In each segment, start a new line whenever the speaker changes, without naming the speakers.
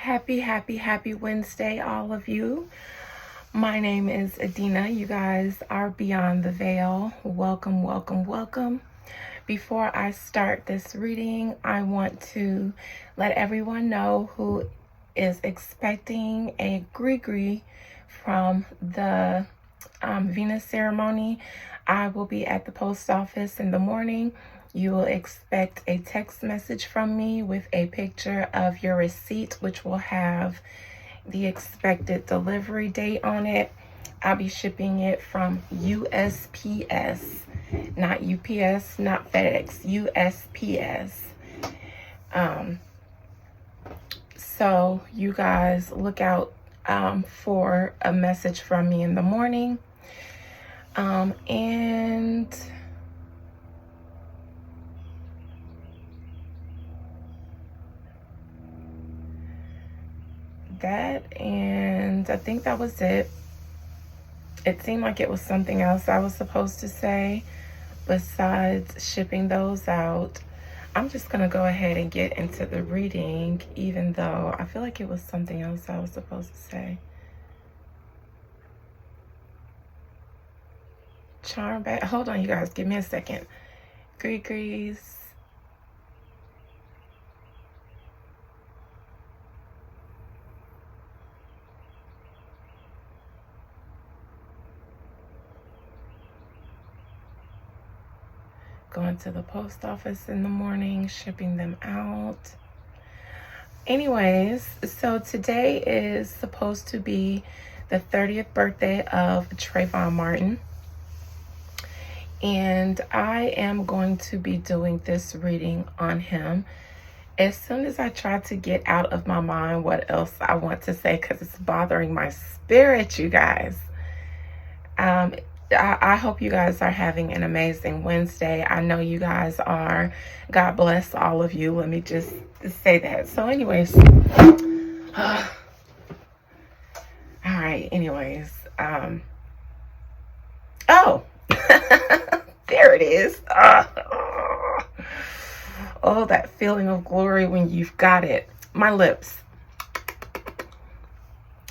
Happy Wednesday, all of you. My name is Adina. You guys are Beyond the Veil. Welcome. Before I start this reading, I want to let everyone know who is expecting a gree from the Venus ceremony. I will be at the post office in the morning. You will expect a text message from me with a picture of your receipt, which will have the expected delivery date on it. I'll be shipping it from USPS, not UPS, not FedEx, USPS. So you guys look out for a message from me in the morning. And I think that was it. It seemed like it was something else I was supposed to say besides shipping those out. I'm just gonna go ahead and get into the reading, even though I feel like it was something else I was supposed to say. Charm back. Hold on, you guys. Give me a second. Grease. Going to the post office in the morning, shipping them out. Anyways, so today is supposed to be the 30th birthday of Trayvon Martin. And I am going to be doing this reading on him as soon as I try to get out of my mind what else I want to say, because it's bothering my spirit, you guys. I hope you guys are having an amazing Wednesday. I know you guys are. God bless all of you. Let me just say that. So anyways, all right, anyways, oh, there it is. Oh, that feeling of glory when you've got it. My lips.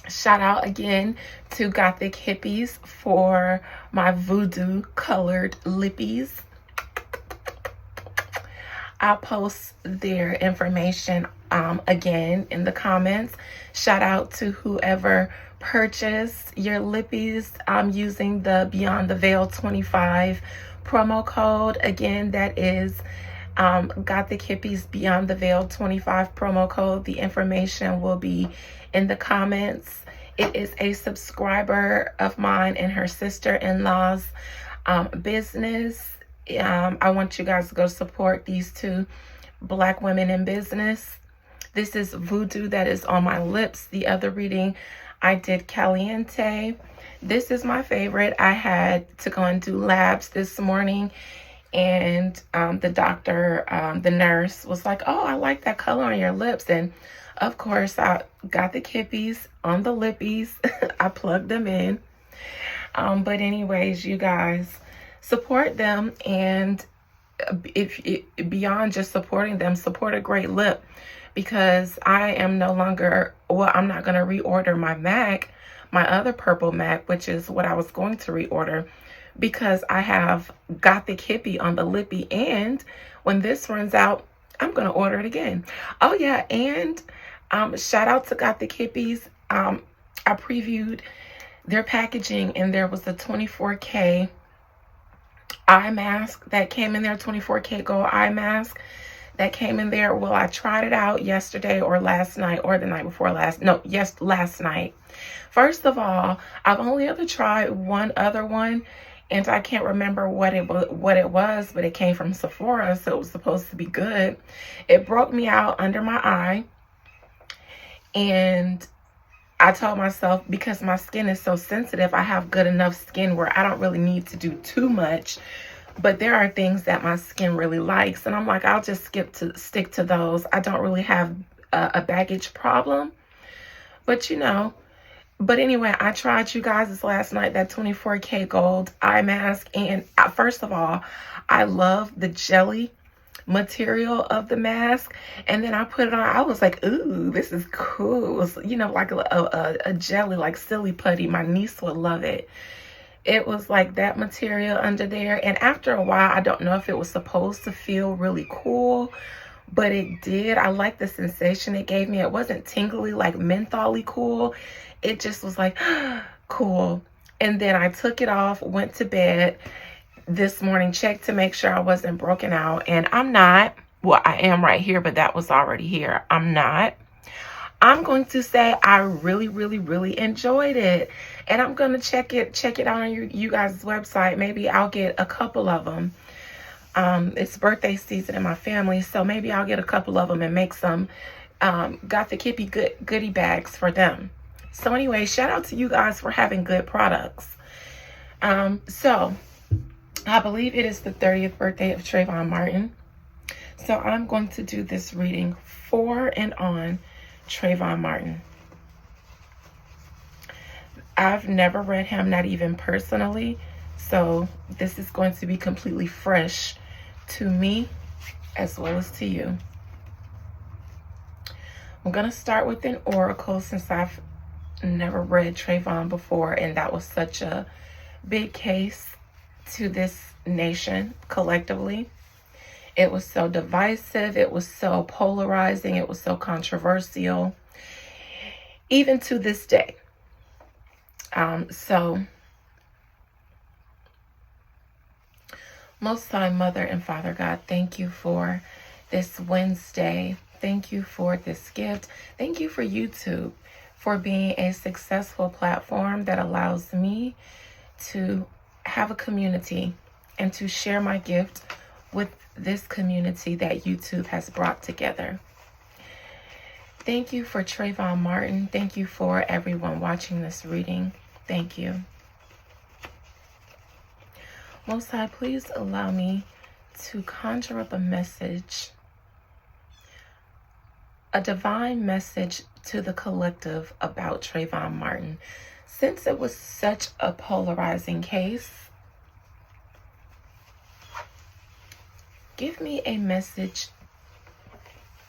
Shout out again to Gothic Hippies for my voodoo colored lippies. I'll post their information again in the comments. Shout out to whoever purchased your lippies using the Beyond the Veil 25 promo code. Again, that is Gothic Hippies Beyond the Veil 25 promo code. The information will be in the comments. It is a subscriber of mine and her sister-in-law's business. I want you guys to go support these two Black women in business. This is Voodoo that is on my lips. The other reading I did Caliente. This is my favorite. I had to go and do labs this morning, and the doctor, the nurse was like, oh, I like that color on your lips. And of course, I got the Hippies on the lippies. I plugged them in. But anyways, you guys, support them. And beyond just supporting them, support a great lip. Because I am no longer, well, I'm not going to reorder my MAC, my other purple MAC, which is what I was going to reorder, because I have Gothic Hippie on the lippy. And when this runs out, I'm going to order it again. Oh, yeah. And shout out to Gothic Hippies. I previewed their packaging, and there was a 24K eye mask that came in there, 24K gold eye mask that came in there. Well, I tried it out yesterday or last night or the night before last. No, yes, last night. First of all, I've only ever tried one other one, and I can't remember what it was, but it came from Sephora, so it was supposed to be good. It broke me out under my eye, and I told myself, because my skin is so sensitive, I have good enough skin where I don't really need to do too much. But there are things that my skin really likes, and I'm like, I'll just stick to those. I don't really have a baggage problem, but you know. But anyway, I tried, you guys, this last night, that 24K gold eye mask. And first of all, I love the jelly material of the mask, and then I put it on. I was like, ooh, this is cool. It was, you know, like a jelly, like silly putty. My niece would love it. It was like that material under there, and after a while, I don't know if it was supposed to feel really cool, but it did. I like the sensation it gave me. It wasn't tingly like mentholy cool. It just was like cool. And then I took it off, went to bed this morning, checked to make sure I wasn't broken out, and I'm not. Well, I am right here, but that was already here. I'm not. I'm going to say I really, really, really enjoyed it, and I'm gonna check it out on you guys' website. Maybe I'll get a couple of them. It's birthday season in my family, so maybe I'll get a couple of them and make some got the Kippy goodie bags for them. So anyway, shout out to you guys for having good products. So I believe it is the 30th birthday of Trayvon Martin. So I'm going to do this reading for and on Trayvon Martin. I've never read him, not even personally. So this is going to be completely fresh to me as well as to you. I'm going to start with an oracle since I've never read Trayvon before, and that was such a big case to this nation collectively. It was so divisive. It was so polarizing. It was so controversial, even to this day. So, Most High Mother and Father God, thank you for this Wednesday. Thank you for this gift. Thank you for YouTube, for being a successful platform that allows me to have a community and to share my gift with this community that YouTube has brought together. Thank you for Trayvon Martin. Thank you for everyone watching this reading. Thank you. Most High, please allow me to conjure up a message, a divine message to the collective about Trayvon Martin. Since it was such a polarizing case, give me a message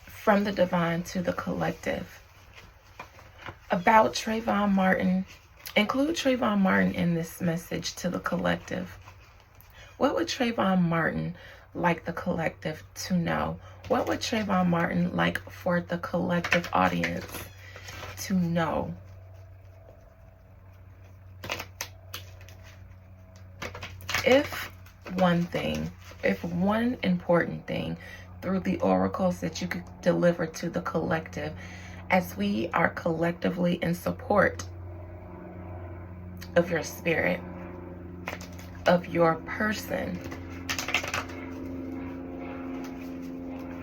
from the divine to the collective about Trayvon Martin. Include Trayvon Martin in this message to the collective. What would Trayvon Martin like the collective to know? What would Trayvon Martin like for the collective audience to know? If one important thing through the oracles that you could deliver to the collective, as we are collectively in support of your spirit, of your person,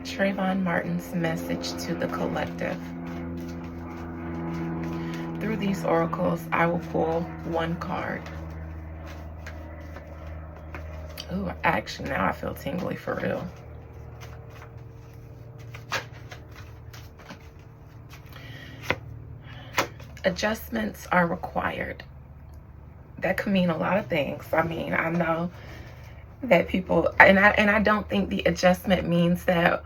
Trayvon Martin's message to the collective. Through these oracles, I will pull one card. Ooh, actually, now I feel tingly for real. Adjustments are required. That could mean a lot of things. I mean, I know that people, and I don't think the adjustment means that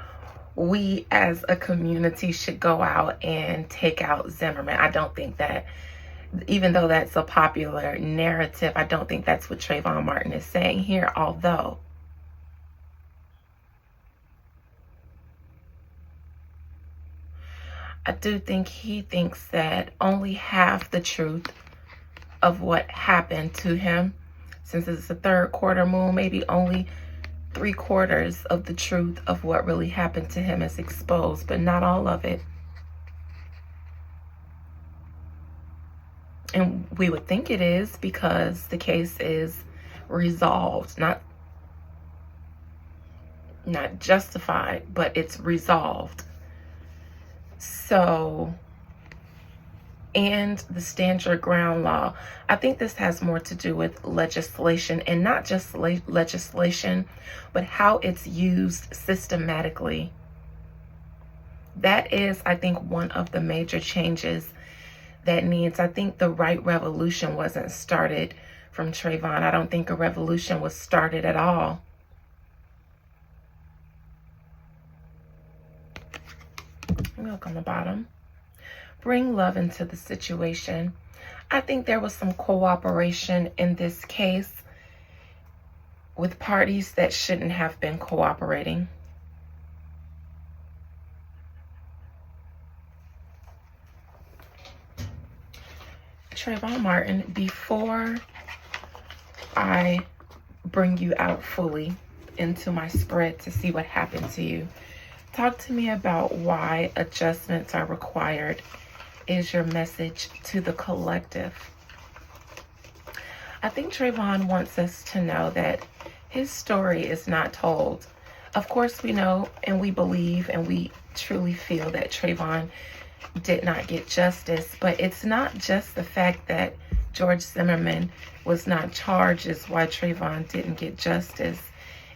we as a community should go out and take out Zimmerman. I don't think that, even though that's a popular narrative, I don't think that's what Trayvon Martin is saying here, although I do think he thinks that only half the truth of what happened to him, since it's the third quarter moon, maybe only 3/4 of the truth of what really happened to him is exposed, but not all of it. And we would think it is because the case is resolved, not justified, but it's resolved. So, and the stand your ground law. I think this has more to do with legislation, and not just legislation, but how it's used systematically. That is, I think, one of the major changes that needs. I think the right revolution wasn't started from Trayvon. I don't think a revolution was started at all. Look on the bottom. Bring love into the situation. I think there was some cooperation in this case with parties that shouldn't have been cooperating. Trayvon Martin, before I bring you out fully into my spread to see what happened to you, talk to me about why adjustments are required is your message to the collective. I think Trayvon wants us to know that his story is not told. Of course, we know and we believe and we truly feel that Trayvon did not get justice, but it's not just the fact that George Zimmerman was not charged is why Trayvon didn't get justice.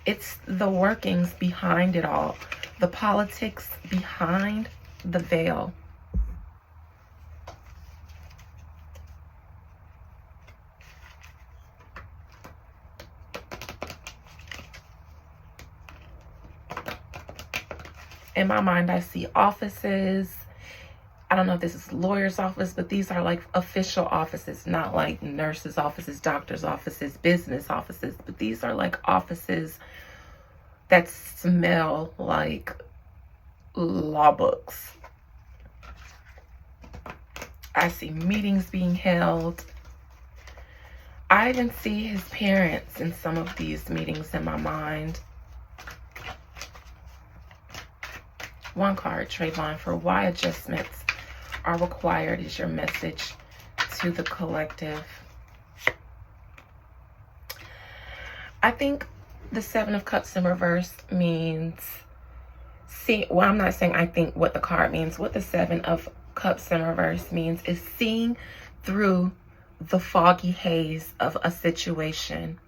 It's the workings behind it all, the politics behind the veil. In my mind, I see offices. I don't know if this is lawyer's office, but these are like official offices, not like nurses' offices, doctors' offices, business offices, but these are like offices that smell like law books. I see meetings being held. I even see his parents in some of these meetings in my mind. One card, Trayvon, for why adjustments are required is your message to the collective. I think the Seven of Cups in reverse means, I'm not saying I think what the card means. What the Seven of Cups in reverse means is seeing through the foggy haze of a situation.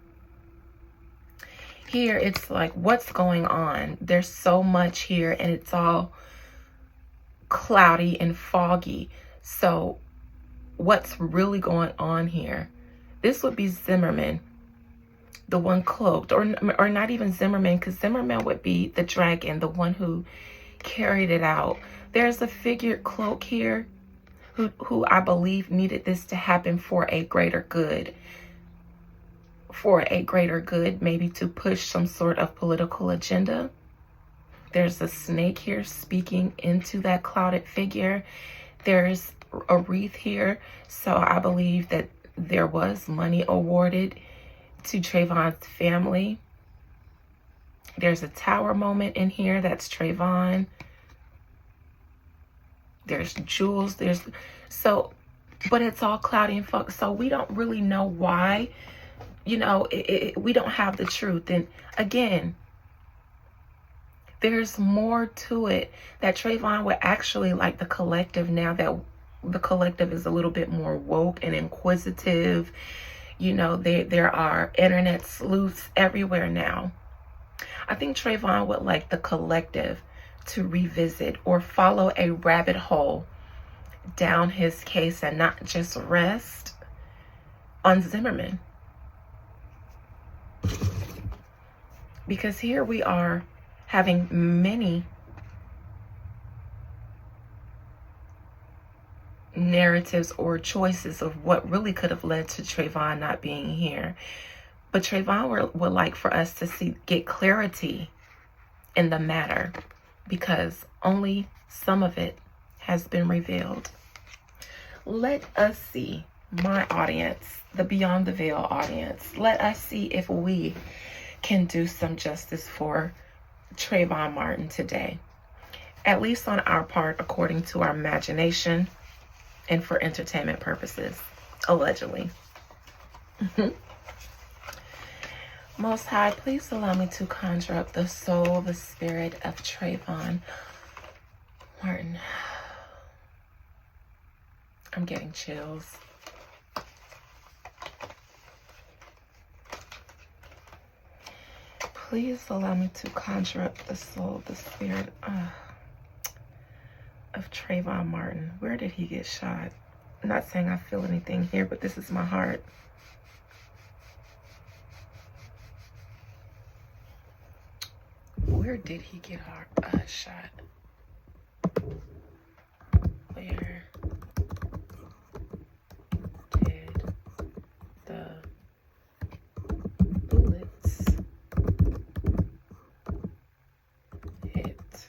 Here, it's like, what's going on? There's so much here, and it's all cloudy and foggy. So what's really going on here? This would be Zimmerman, the one cloaked, or not even Zimmerman, because Zimmerman would be the dragon, the one who carried it out. There's a figured cloak here who I believe needed this to happen for a greater good. For a greater good, maybe to push some sort of political agenda. There's a snake here speaking into that clouded figure. There's a wreath here. So I believe that there was money awarded to Trayvon's family. There's a tower moment in here. That's Trayvon. There's jewels. But it's all cloudy and fog. So we don't really know why. You know, we don't have the truth. And again, there's more to it that Trayvon would actually like the collective now that the collective is a little bit more woke and inquisitive. You know, there are internet sleuths everywhere now. I think Trayvon would like the collective to revisit or follow a rabbit hole down his case and not just rest on Zimmerman. Because here we are having many narratives or choices of what really could have led to Trayvon not being here. But Trayvon would like for us to get clarity in the matter, because only some of it has been revealed. Let us see, my audience, the Beyond the Veil audience, let us see if we can do some justice for Trayvon Martin today, at least on our part, according to our imagination and for entertainment purposes, allegedly. Most High, please allow me to conjure up the soul, the spirit of Trayvon Martin. I'm getting chills. Please allow me to conjure up the soul, the spirit of Trayvon Martin. Where did he get shot? I'm not saying I feel anything here, but this is my heart. Where did he get shot? Where did the bullets hit?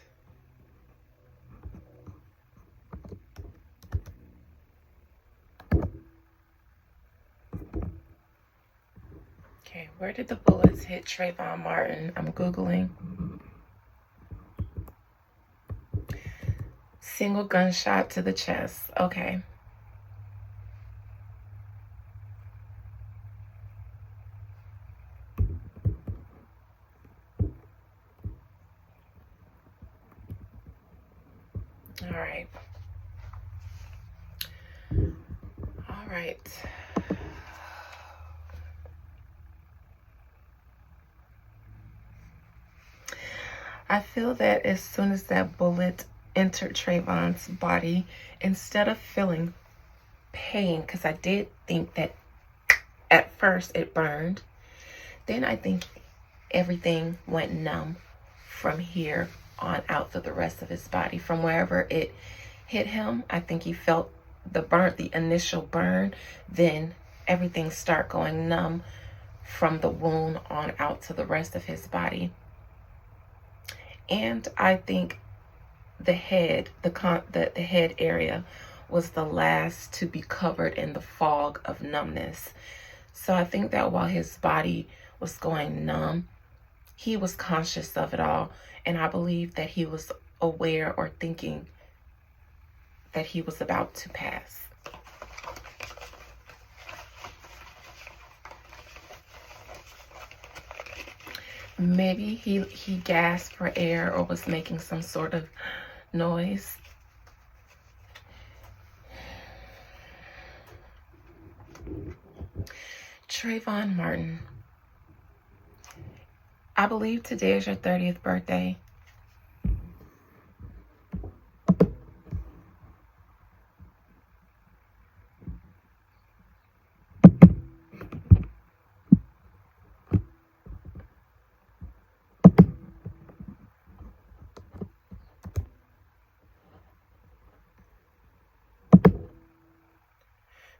Okay, where did the bullets hit Trayvon Martin? I'm Googling. Single gunshot to the chest. Okay. All right. All right. I feel that as soon as that bullet entered Trayvon's body, instead of feeling pain, because I did think that at first it burned, then I think everything went numb from here on out to the rest of his body. From wherever it hit him, I think he felt the initial burn, then everything start going numb from the wound on out to the rest of his body. And I think the head, the head area was the last to be covered in the fog of numbness. So I think that while his body was going numb, he was conscious of it all. And I believe that he was aware or thinking that he was about to pass. Maybe he gasped for air or was making some sort of noise. Trayvon Martin, I believe today is your 30th birthday.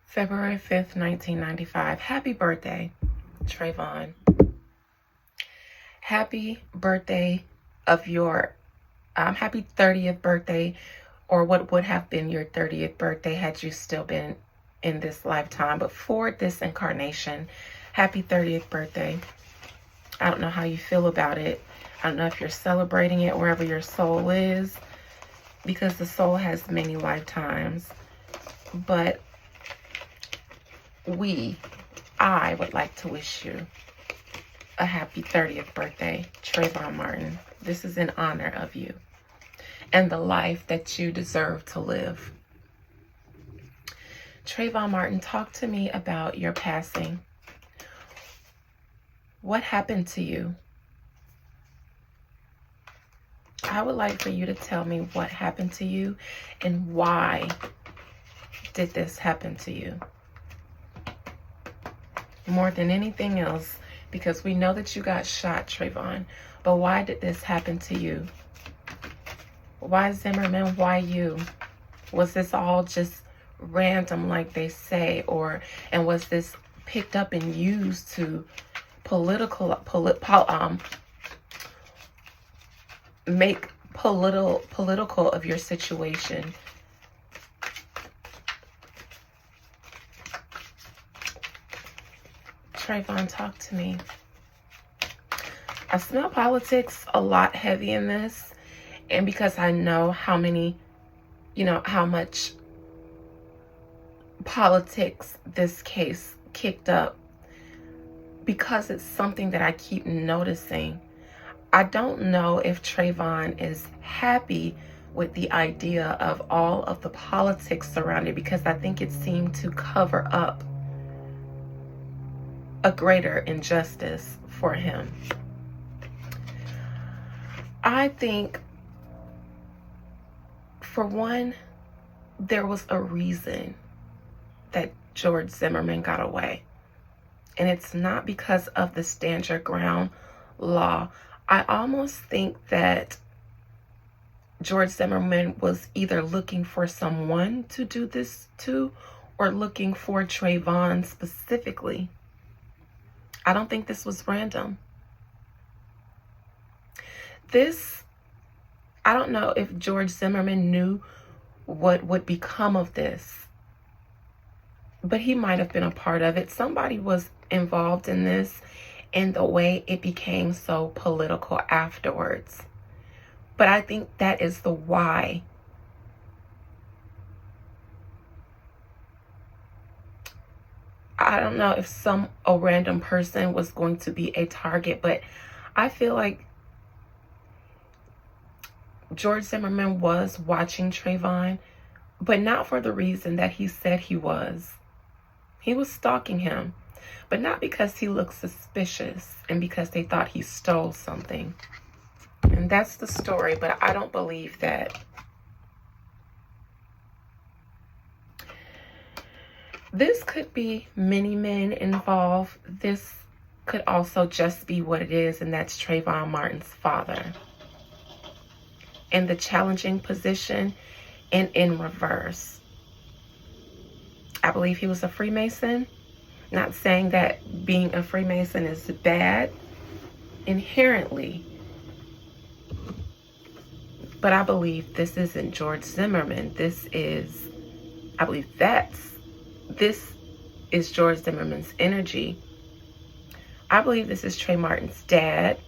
February 5th, 1995. Happy birthday, Trayvon. Happy birthday of your, happy 30th birthday, or what would have been your 30th birthday had you still been in this lifetime. But for this incarnation, happy 30th birthday. I don't know how you feel about it. I don't know if you're celebrating it wherever your soul is, because the soul has many lifetimes. But I would like to wish you a happy 30th birthday, Trayvon Martin. This is in honor of you and the life that you deserve to live. Trayvon Martin, talk to me about your passing. What happened to you? I would like for you to tell me what happened to you and why did this happen to you? More than anything else, because we know that you got shot, Trayvon, but why did this happen to you? Why Zimmerman? Why you? Was this all just random like they say, and was this picked up and used to make political of your situation? Trayvon, talk to me. I smell politics a lot heavy in this, and because I know how much politics this case kicked up, because it's something that I keep noticing. I don't know if Trayvon is happy with the idea of all of the politics surrounding, because I think it seemed to cover up a greater injustice for him. I think, for one, there was a reason that George Zimmerman got away. And it's not because of the stand your ground law. I almost think that George Zimmerman was either looking for someone to do this to or looking for Trayvon specifically. I don't think this was random. I don't know if George Zimmerman knew what would become of this, but he might have been a part of it. Somebody was involved in this and the way it became so political afterwards. But I think that is the why. I don't know if a random person was going to be a target, but I feel like George Zimmerman was watching Trayvon, but not for the reason that he said he was. He was stalking him, but not because he looked suspicious and because they thought he stole something. And that's the story, but I don't believe that. This could be many men involved. This could also just be what it is, and that's Trayvon Martin's father. In the challenging position and in reverse. I believe he was a Freemason. Not saying that being a Freemason is bad inherently. But I believe this isn't George Zimmerman. This is George Zimmerman's energy. I believe this is Trey Martin's dad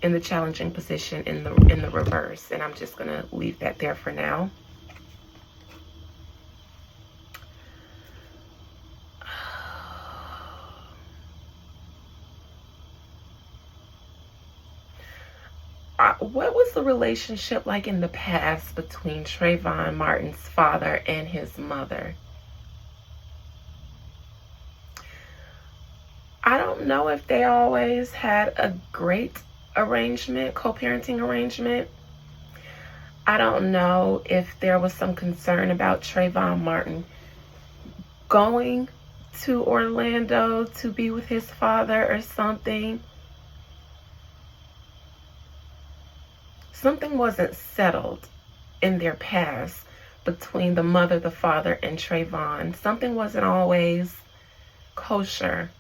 in the challenging position in the reverse. And I'm just gonna leave that there for now. What was the relationship like in the past between Trayvon Martin's father and his mother? I don't know if they always had a great arrangement, co-parenting arrangement. I don't know if there was some concern about Trayvon Martin going to Orlando to be with his father or something. Something wasn't settled in their past between the mother, the father, and Trayvon. Something wasn't always kosher.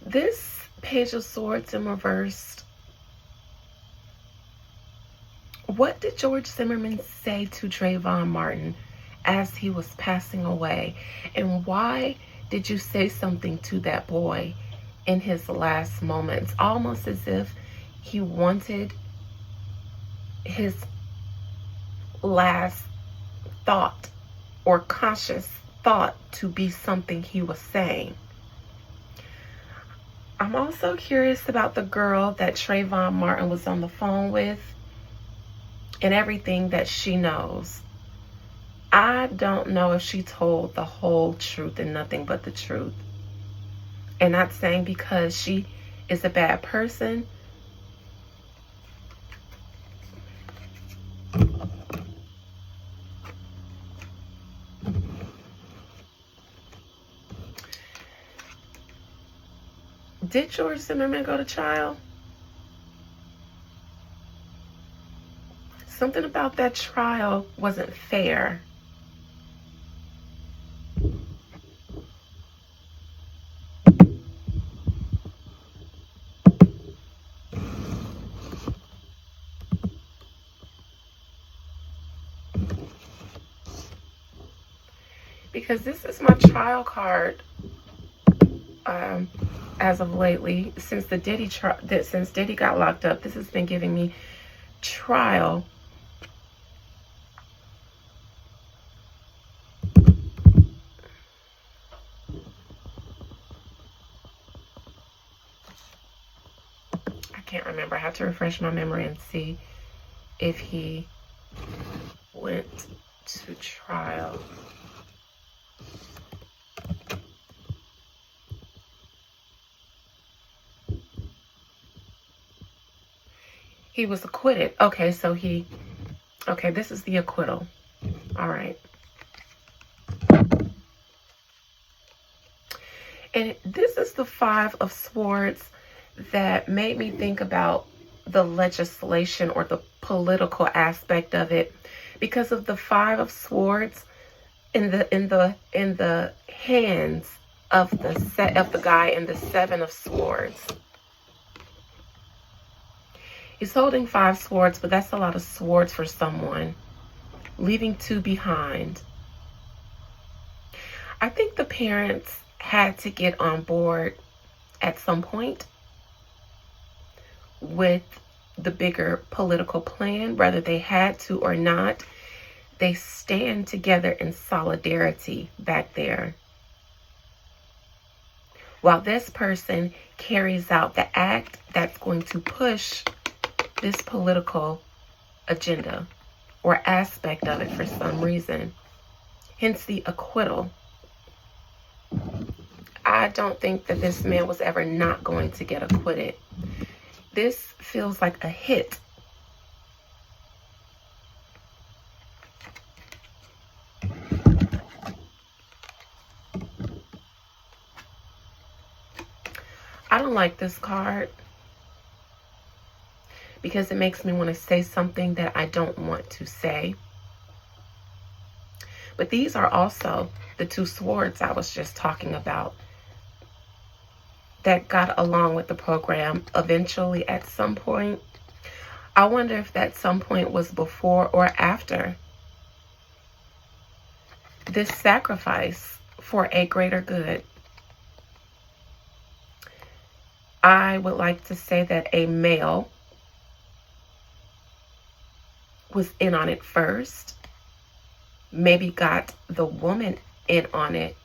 This Page of Swords in reverse. What did George Zimmerman say to Trayvon Martin as he was passing away? And why did you say something to that boy in his last moments? Almost as if he wanted his last thought or conscious thought to be something he was saying. I'm also curious about the girl that Trayvon Martin was on the phone with and everything that she knows. I don't know if she told the whole truth and nothing but the truth. And not saying because she is a bad person. Did George Zimmerman go to trial? Something about that trial wasn't fair. Because this is my trial card as of lately, since Diddy got locked up. This has been giving me trial. I can't remember. I have to refresh my memory and see if he went to trial. He was acquitted. Okay, so okay, this is the acquittal. All right. And this is the Five of Swords that made me think about the legislation or the political aspect of it, because of the Five of Swords in the hands of the guy in the Seven of Swords. He's holding 5 swords, but that's a lot of swords for someone, leaving 2 behind. I think the parents had to get on board at some point with the bigger political plan, whether they had to or not. They stand together in solidarity back there, while this person carries out the act that's going to push this political agenda or aspect of it for some reason. Hence the acquittal. I don't think that this man was ever not going to get acquitted. This feels like a hit. I don't like this card because it makes me want to say something that I don't want to say. But these are also the 2 swords I was just talking about that got along with the program eventually at some point. I wonder if that some point was before or after this sacrifice for a greater good. I would like to say that a male was in on it first, maybe got the woman in on it.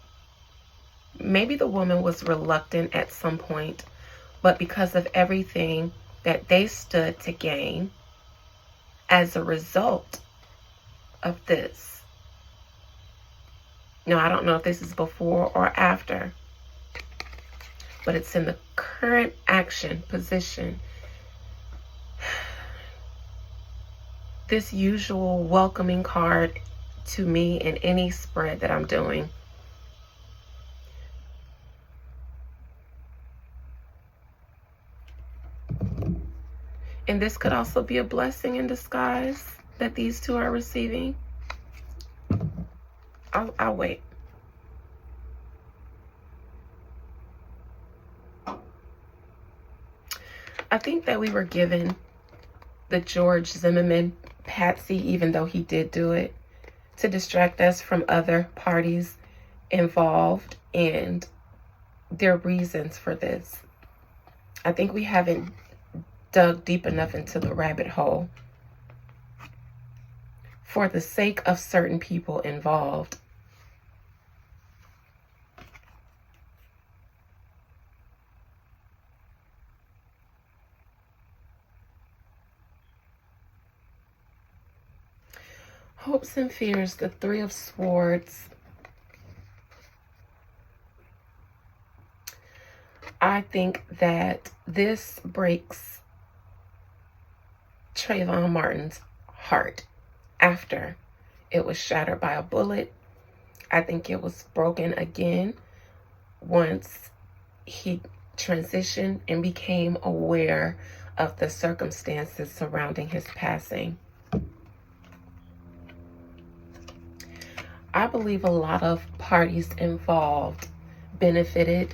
Maybe the woman was reluctant at some point, but because of everything that they stood to gain as a result of this. Now, I don't know if this is before or after, but it's in the current action position. This usual welcoming card to me in any spread that I'm doing. And this could also be a blessing in disguise that these 2 are receiving. I'll wait. I think that we were given the George Zimmerman patsy, even though he did do it, to distract us from other parties involved and their reasons for this. I think we haven't dug deep enough into the rabbit hole for the sake of certain people involved. Hopes and fears, the 3 of Swords. I think that this breaks Trayvon Martin's heart after it was shattered by a bullet. I think it was broken again once he transitioned and became aware of the circumstances surrounding his passing. I believe a lot of parties involved benefited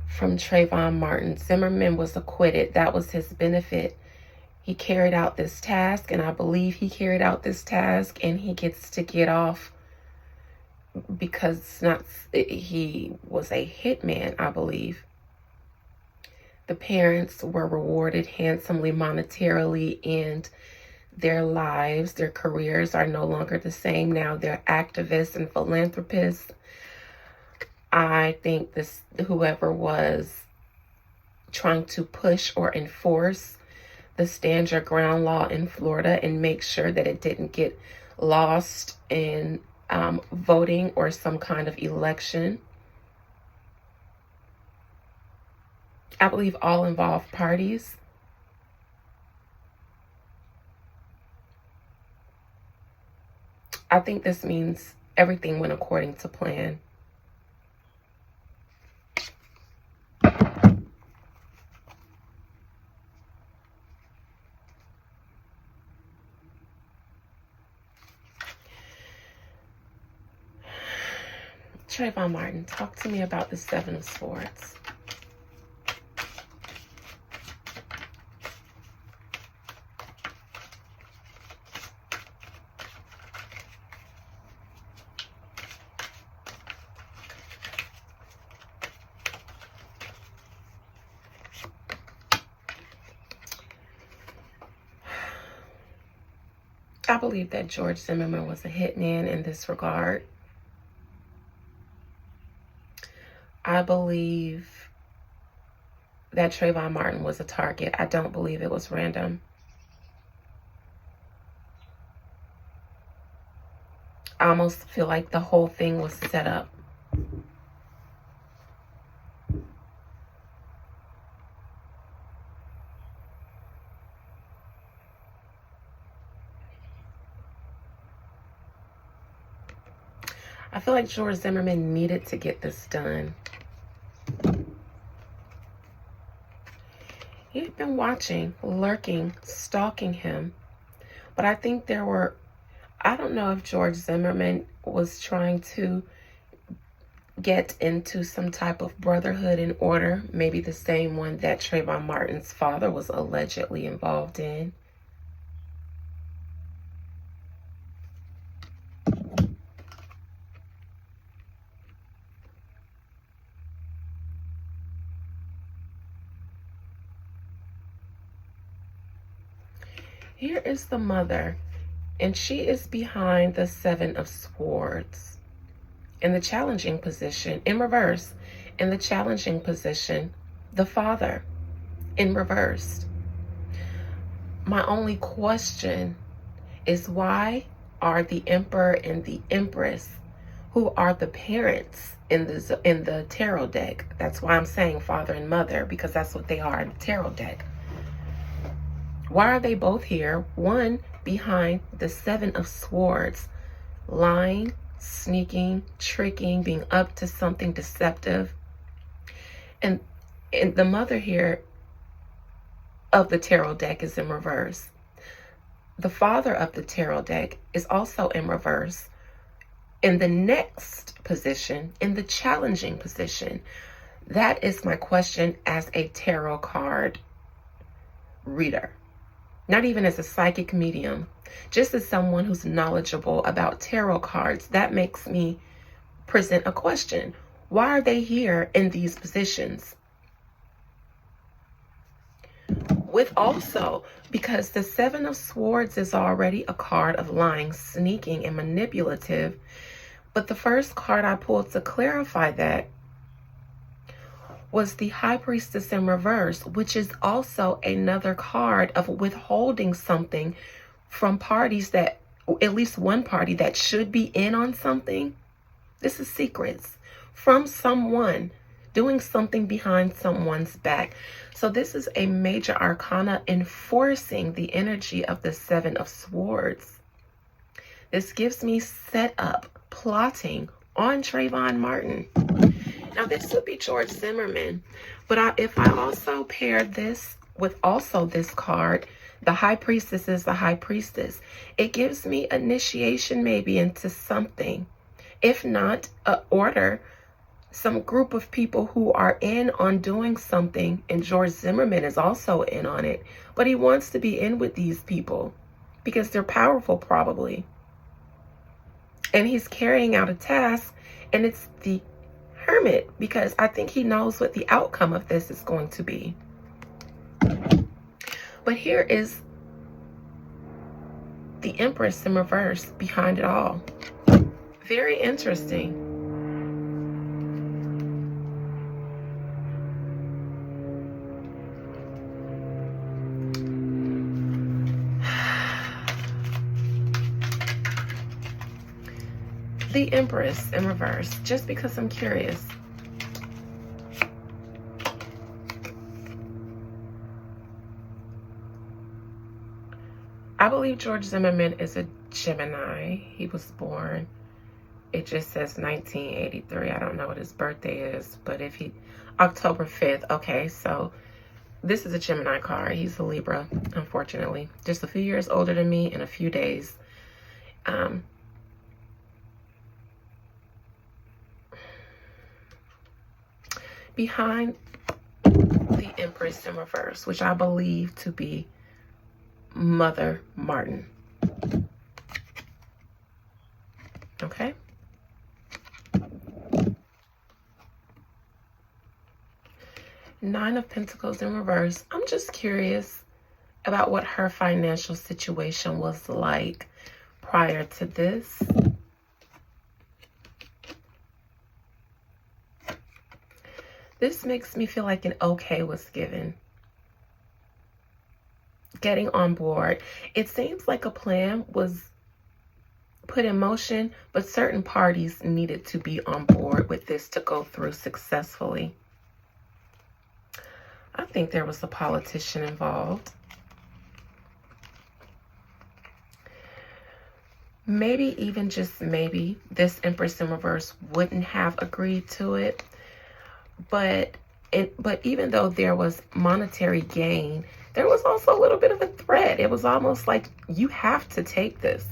from Trayvon Martin. Zimmerman was acquitted. That was his benefit. He carried out this task, and I believe he carried out this task, and he gets to get off because he was a hitman, I believe. The parents were rewarded handsomely monetarily, and their lives, their careers are no longer the same now. They're activists and philanthropists. I think whoever was trying to push or enforce the stand your ground law in Florida and make sure that it didn't get lost in voting or some kind of election. I believe all involved parties I think this means everything went according to plan. Trayvon Martin, talk to me about the Seven of Swords. I believe that George Zimmerman was a hitman in this regard. I believe that Trayvon Martin was a target. I don't believe it was random. I almost feel like the whole thing was set up. I feel like George Zimmerman needed to get this done. He'd been watching, lurking, stalking him. But I think I don't know if George Zimmerman was trying to get into some type of brotherhood in order, maybe the same one that Trayvon Martin's father was allegedly involved in. Here is the mother, and she is behind the Seven of Swords in the challenging position, in reverse. In the challenging position, the father in reverse. My only question is, why are the Emperor and the Empress, who are the parents in the tarot deck? That's why I'm saying father and mother, because that's what they are in the tarot deck. Why are they both here? One behind the Seven of Swords, lying, sneaking, tricking, being up to something deceptive. And the mother here of the tarot deck is in reverse. The father of the tarot deck is also in reverse. In the next position, in the challenging position, that is my question as a tarot card reader. Not even as a psychic medium, just as someone who's knowledgeable about tarot cards. That makes me present a question. Why are they here in these positions? With also, because the Seven of Swords is already a card of lying, sneaking, and manipulative. But the first card I pulled to clarify that was the High Priestess in reverse, which is also another card of withholding something from parties that, at least one party that should be in on something. This is secrets from someone doing something behind someone's back. So this is a major arcana enforcing the energy of the Seven of Swords. This gives me set up, plotting on Trayvon Martin. Now, this would be George Zimmerman, but if I also pair this with also this card, the High Priestess is the High Priestess. It gives me initiation maybe into something. If not, some group of people who are in on doing something, and George Zimmerman is also in on it, but he wants to be in with these people because they're powerful probably. And he's carrying out a task, and it's the Hermit, because I think he knows what the outcome of this is going to be. But here is the Empress in reverse behind it all. Very interesting. The Empress in reverse, just because I'm curious. I believe George Zimmerman is a Gemini. He was born, it just says 1983. I don't know what his birthday is, but if he, October 5th. Okay, so this is a Gemini card. He's a Libra, unfortunately. Just a few years older than me in a few days. Behind the Empress in reverse, which I believe to be Mother Martin. Okay. Nine of Pentacles in reverse. I'm just curious about what her financial situation was like prior to this. This makes me feel like an okay was given. Getting on board. It seems like a plan was put in motion, but certain parties needed to be on board with this to go through successfully. I think there was a politician involved. Maybe, even just maybe, this Empress in reverse wouldn't have agreed to it. But even though there was monetary gain, there was also a little bit of a threat. It was almost like, you have to take this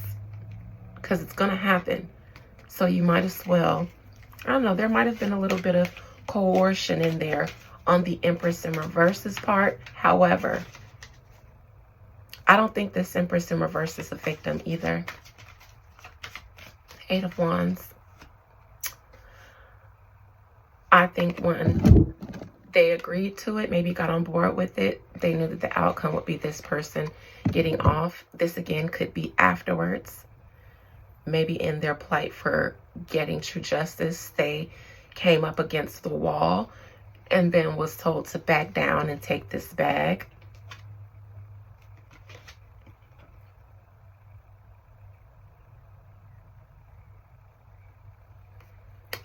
because it's going to happen. So you might as well. I don't know. There might have been a little bit of coercion in there on the Empress in reverse's part. However, I don't think this Empress in reverse is a victim either. Eight of Wands. I think when they agreed to it, maybe got on board with it, they knew that the outcome would be this person getting off. This again could be afterwards. Maybe in their plight for getting true justice, they came up against the wall and then was told to back down and take this bag.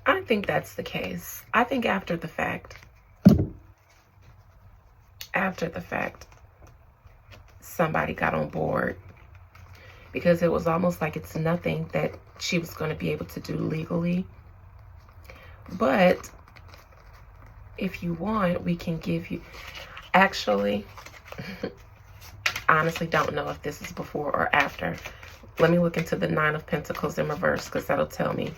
I think that's the case. I think after the fact, somebody got on board, because it was almost like it's nothing that she was going to be able to do legally. But if you want, we can give you, actually, I honestly don't know if this is before or after. Let me look into the Nine of Pentacles in reverse, because that'll tell me.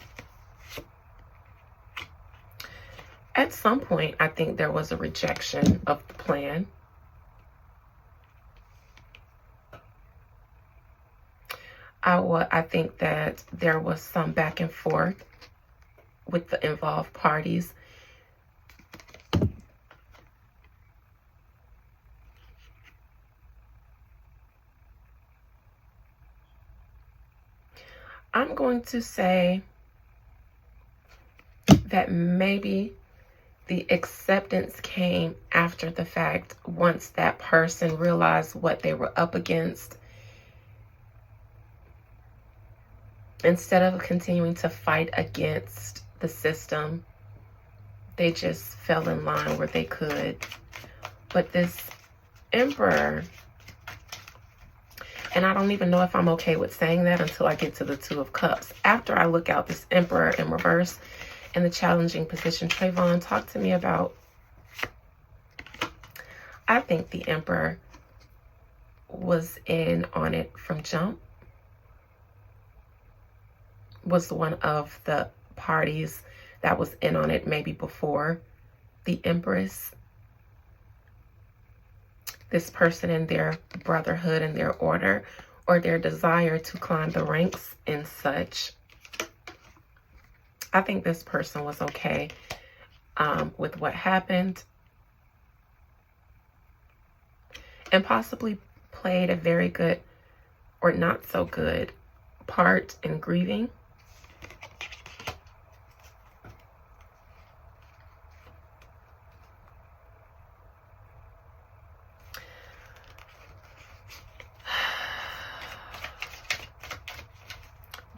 At some point, I think there was a rejection of the plan. I think that there was some back and forth with the involved parties. I'm going to say that maybe the acceptance came after the fact, once that person realized what they were up against. Instead of continuing to fight against the system, they just fell in line where they could. But this Emperor, and I don't even know if I'm okay with saying that until I get to the Two of Cups. After I look out this Emperor in reverse in the challenging position, Trayvon, talk to me about, I think the Emperor was in on it from jump, was one of the parties that was in on it maybe before the Empress. This person in their brotherhood and their order, or their desire to climb the ranks and such. I think this person was okay with what happened, and possibly played a very good or not so good part in grieving.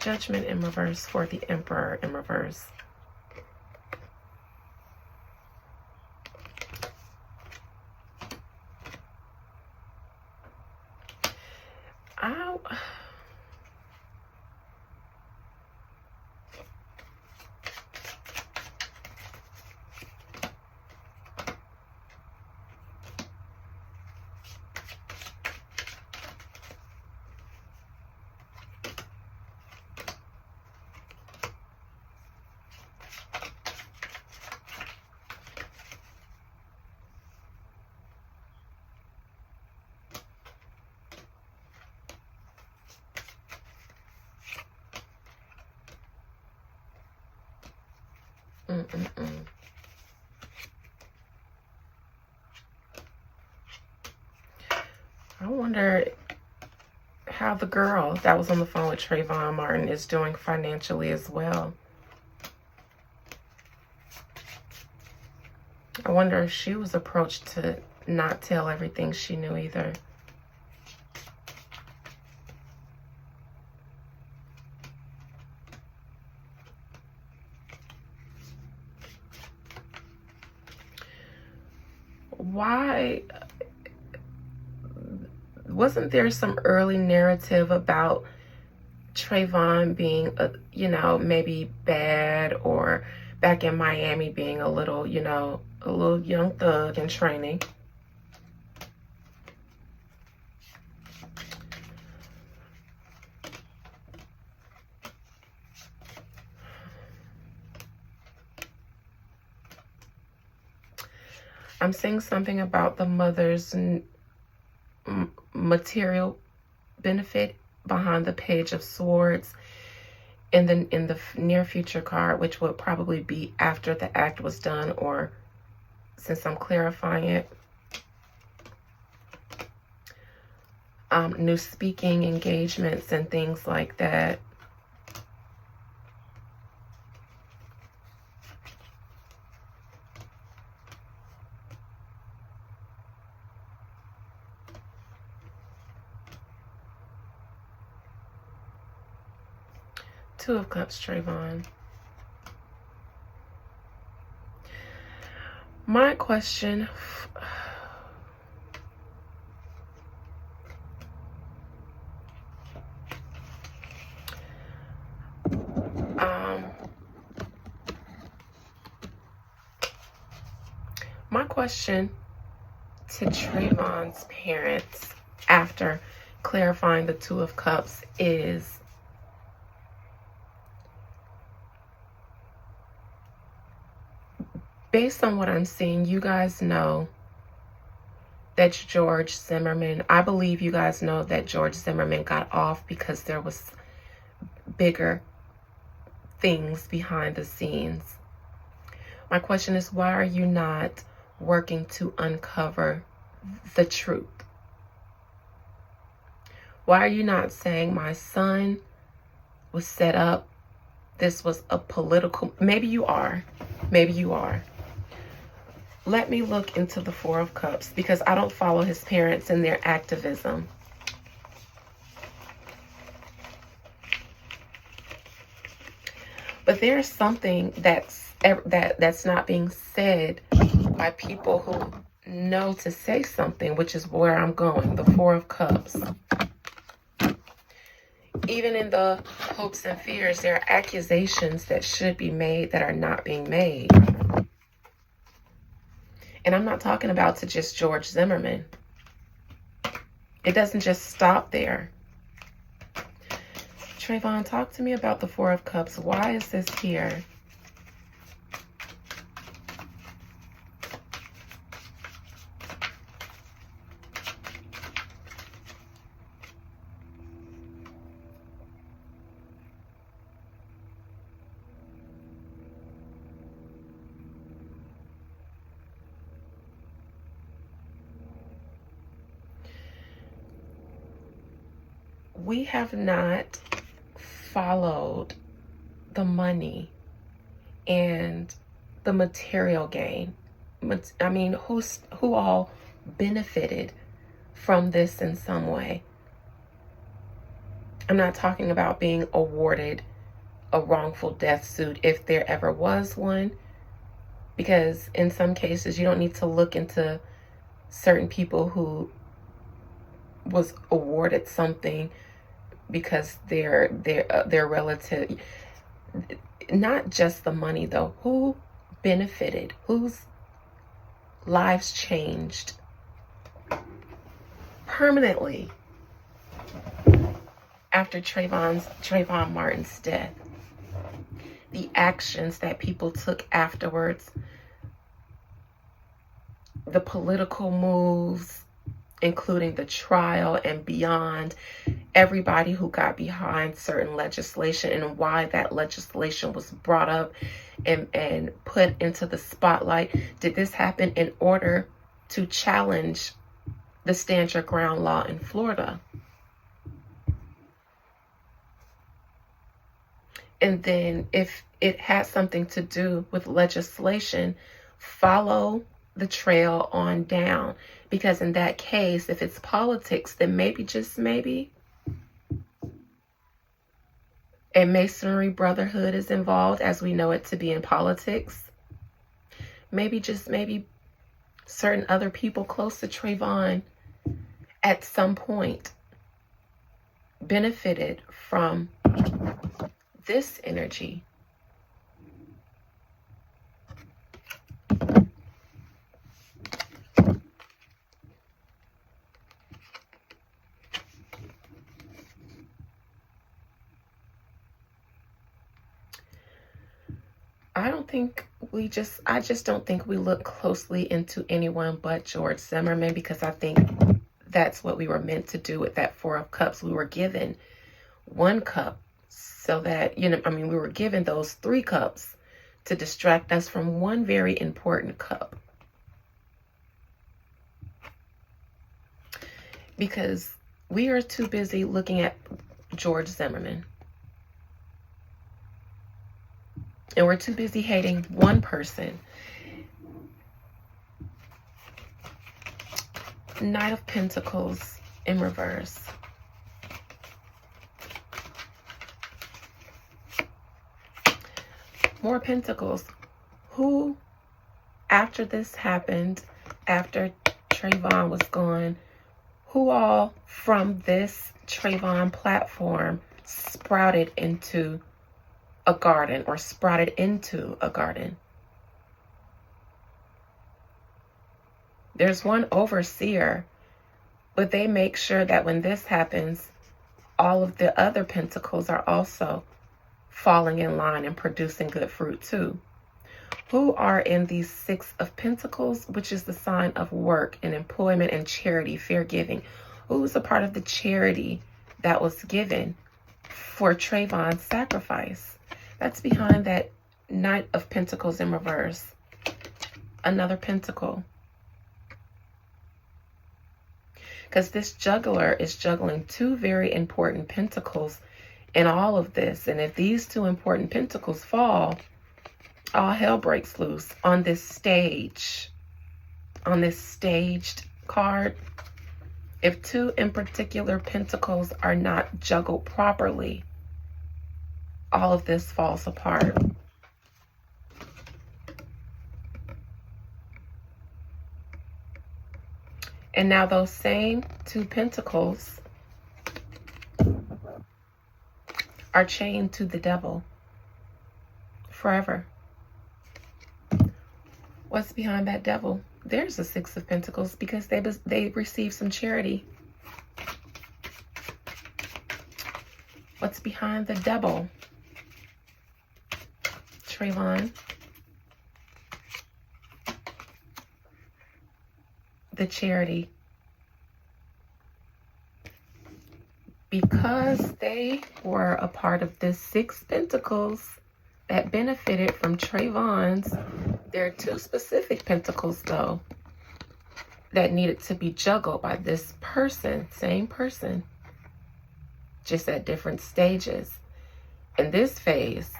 Judgment in reverse for the Emperor in reverse. Mm-mm-mm. I wonder how the girl that was on the phone with Trayvon Martin is doing financially as well. I wonder if she was approached to not tell everything she knew either. Why wasn't there some early narrative about Trayvon being, maybe bad, or back in Miami being a little, a little young thug in training? I'm seeing something about the mother's material benefit behind the Page of Swords in the near future card, which would probably be after the act was done, or since I'm clarifying it. New speaking engagements and things like that. Two of Cups, Trayvon. My question, to Trayvon's parents after clarifying the Two of Cups is, based on what I'm seeing, you guys know that George Zimmerman, I believe you guys know that George Zimmerman got off because there was bigger things behind the scenes. My question is, why are you not working to uncover the truth? Why are you not saying my son was set up? This was a political, maybe you are. Let me look into the Four of Cups, because I don't follow his parents in their activism. But there's something that's not being said by people who know to say something, which is where I'm going. The Four of Cups. Even in the hopes and fears, there are accusations that should be made that are not being made. And I'm not talking about to just George Zimmerman. It doesn't just stop there. Trayvon, talk to me about the Four of Cups. Why is this here? We have not followed the money and the material gain. I mean, who all benefited from this in some way? I'm not talking about being awarded a wrongful death suit, if there ever was one, because in some cases you don't need to look into certain people who was awarded something because they're relative. Not just the money though. Who benefited? Whose lives changed permanently after Trayvon Martin's death? The actions that people took afterwards, the political moves, including the trial and beyond, everybody who got behind certain legislation and why that legislation was brought up and put into the spotlight. Did this happen in order to challenge the stand your ground law in Florida? And then if it had something to do with legislation, follow the trail on down. Because in that case, if it's politics, then maybe, just maybe, a Masonry Brotherhood is involved, as we know it to be in politics. Maybe, just maybe, certain other people close to Trayvon at some point benefited from this energy. I just don't think we look closely into anyone but George Zimmerman, because I think that's what we were meant to do with that Four of Cups. We were given one cup so that, we were given those 3 cups to distract us from one very important cup. Because we are too busy looking at George Zimmerman. And we're too busy hating one person. Knight of Pentacles in reverse. More Pentacles. Who, after this happened, after Trayvon was gone, who all from this Trayvon platform sprouted into a garden, or sprouted into a garden? There's one overseer, but they make sure that when this happens, all of the other pentacles are also falling in line and producing good fruit too. Who are in these 6 of Pentacles, which is the sign of work and employment and charity, fair giving? Who's a part of the charity that was given for Trayvon's sacrifice? That's behind that Knight of Pentacles in reverse. Another pentacle. Because this juggler is juggling 2 very important pentacles in all of this. And if these 2 important pentacles fall, all hell breaks loose on this stage. On this staged card, if 2 in particular pentacles are not juggled properly, all of this falls apart. And now those same 2 pentacles are chained to the devil forever. What's behind that devil? There's a 6 of Pentacles, because they received some charity. What's behind the devil? Trayvon. The charity. Because they were a part of this 6 pentacles that benefited from Trayvon's, there are 2 specific pentacles though that needed to be juggled by this person, same person, just at different stages. In this phase,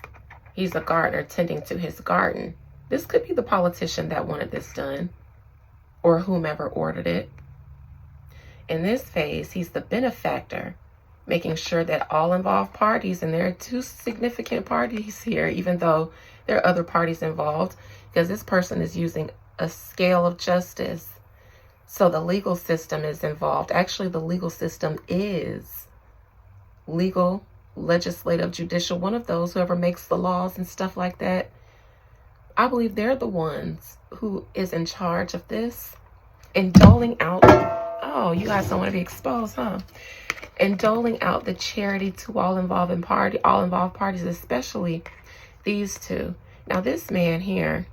he's a gardener tending to his garden. This could be the politician that wanted this done, or whomever ordered it. In this phase, he's the benefactor, making sure that all involved parties, and there are 2 significant parties here, even though there are other parties involved, because this person is using a scale of justice. So the legal system is involved. Actually, the legal system is legal, legislative, judicial, one of those, whoever makes the laws and stuff like that. I believe they're the ones who is in charge of this and doling out. Oh, you guys don't want to be exposed, huh? And doling out the charity to all involved parties, especially these 2. Now this man here,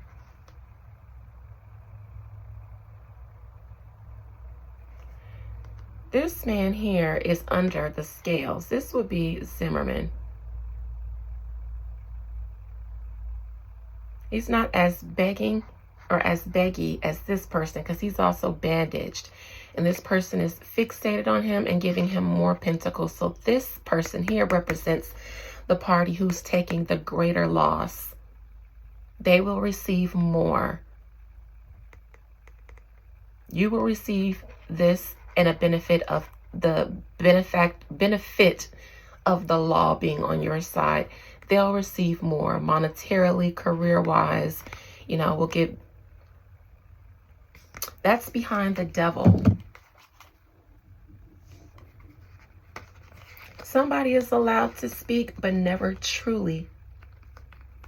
This man here is under the scales. This would be Zimmerman. He's not as begging or as beggy as this person, because he's also bandaged. And this person is fixated on him and giving him more pentacles. So this person here represents the party who's taking the greater loss. They will receive more. You will receive this and a benefit of the benefit of the law being on your side. They'll receive more monetarily, career-wise. You know, we'll get... That's behind the devil. Somebody is allowed to speak, but never truly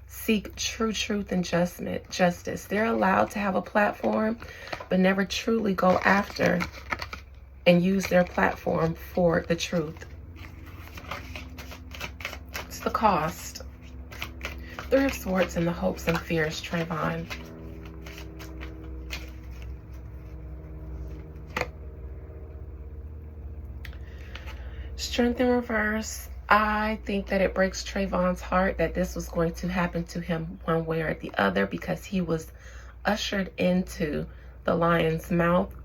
seek true truth and justice. They're allowed to have a platform, but never truly go after and use their platform for the truth. It's the cost. Three of Swords and the hopes and fears, Trayvon. Strength in reverse. I think that it breaks Trayvon's heart that this was going to happen to him one way or the other, because he was ushered into the lion's mouth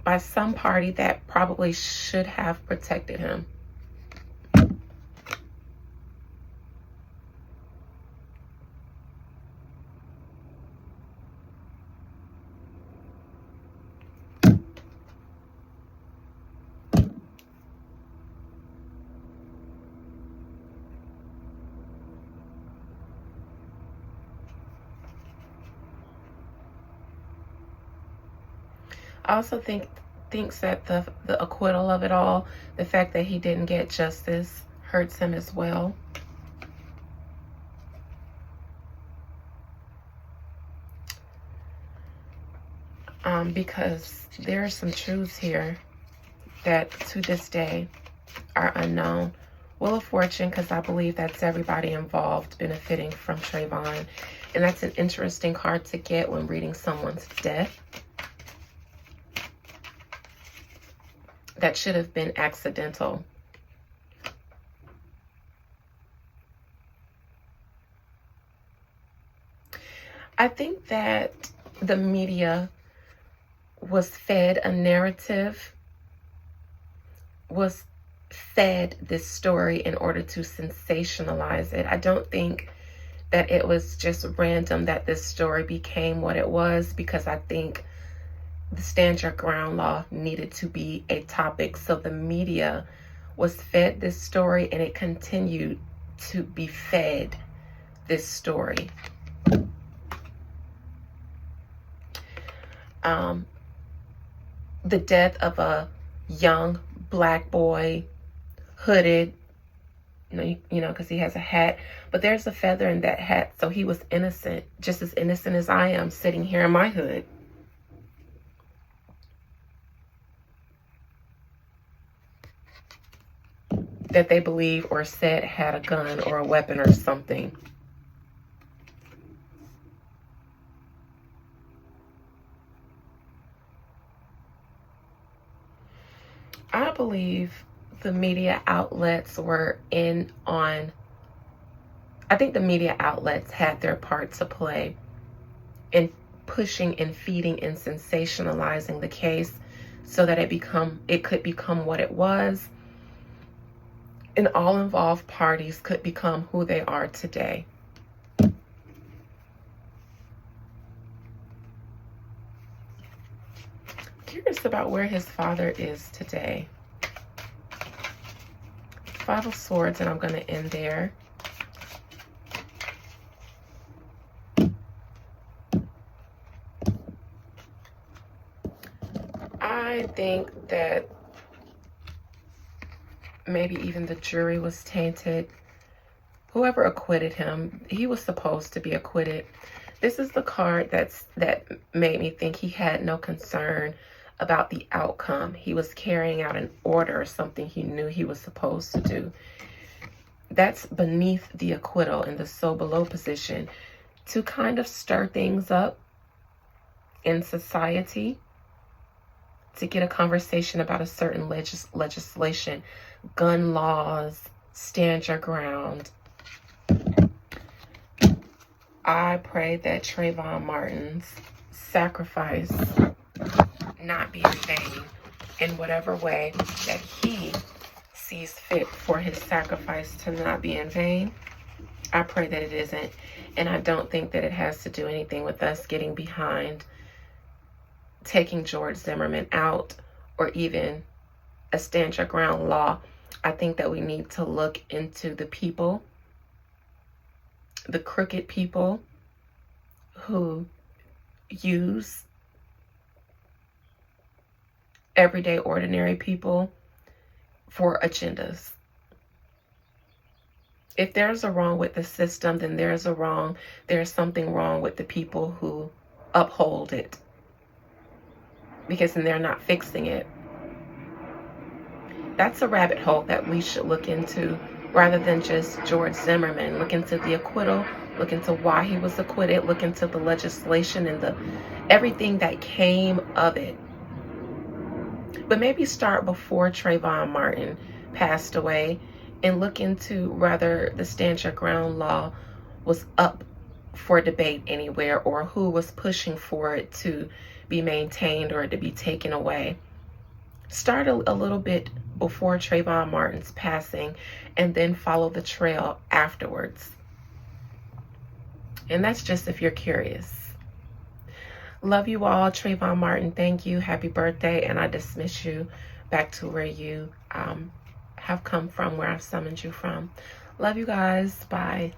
by some party that probably should have protected him. I also thinks that the acquittal of it all, the fact that he didn't get justice, hurts him as well. Because there are some truths here that to this day are unknown. Wheel of Fortune, because I believe that's everybody involved benefiting from Trayvon. And that's an interesting card to get when reading someone's death. That should have been accidental. I think that the media was fed a narrative, was fed this story in order to sensationalize it. I don't think that it was just random that this story became what it was, because I think the stand your ground law needed to be a topic. So the media was fed this story, and it continued to be fed this story. The death of a young black boy, hooded, you know, because he has a hat, but there's a feather in that hat. So he was innocent, just as innocent as I am sitting here in my hood. That they believe or said had a gun or a weapon or something. I believe the media outlets were in on, I think the media outlets had their part to play in pushing and feeding and sensationalizing the case so that it could become what it was. And all involved parties could become who they are today. Curious about where his father is today. Five of Swords, and I'm going to end there. I think that maybe even the jury was tainted. Whoever acquitted him, he was supposed to be acquitted. This is the card that made me think he had no concern about the outcome. He was carrying out an order or something he knew he was supposed to do. That's beneath the acquittal in the so below position, to kind of stir things up in society. to get a conversation about a certain legislation, gun laws, stand your ground. I pray that Trayvon Martin's sacrifice not be in vain in whatever way that he sees fit for his sacrifice to not be in vain. I pray that it isn't. And I don't think that it has to do anything with us getting behind taking George Zimmerman out or even a stand your ground law. I think that we need to look into the people, the crooked people who use everyday ordinary people for agendas. If there's a wrong with the system, then there's something wrong with the people who uphold it, because then they're not fixing it. That's a rabbit hole that we should look into, rather than just George Zimmerman. Look into the acquittal, look into why he was acquitted, look into the legislation and everything that came of it. But maybe start before Trayvon Martin passed away and look into whether the stand your ground law was up for debate anywhere, or who was pushing for it to be maintained or to be taken away. Start a little bit before Trayvon Martin's passing, and then follow the trail afterwards. And that's just if you're curious. Love you all. Trayvon Martin, thank you. Happy birthday. And I dismiss you back to where you have come from, where I've summoned you from. Love you guys. Bye.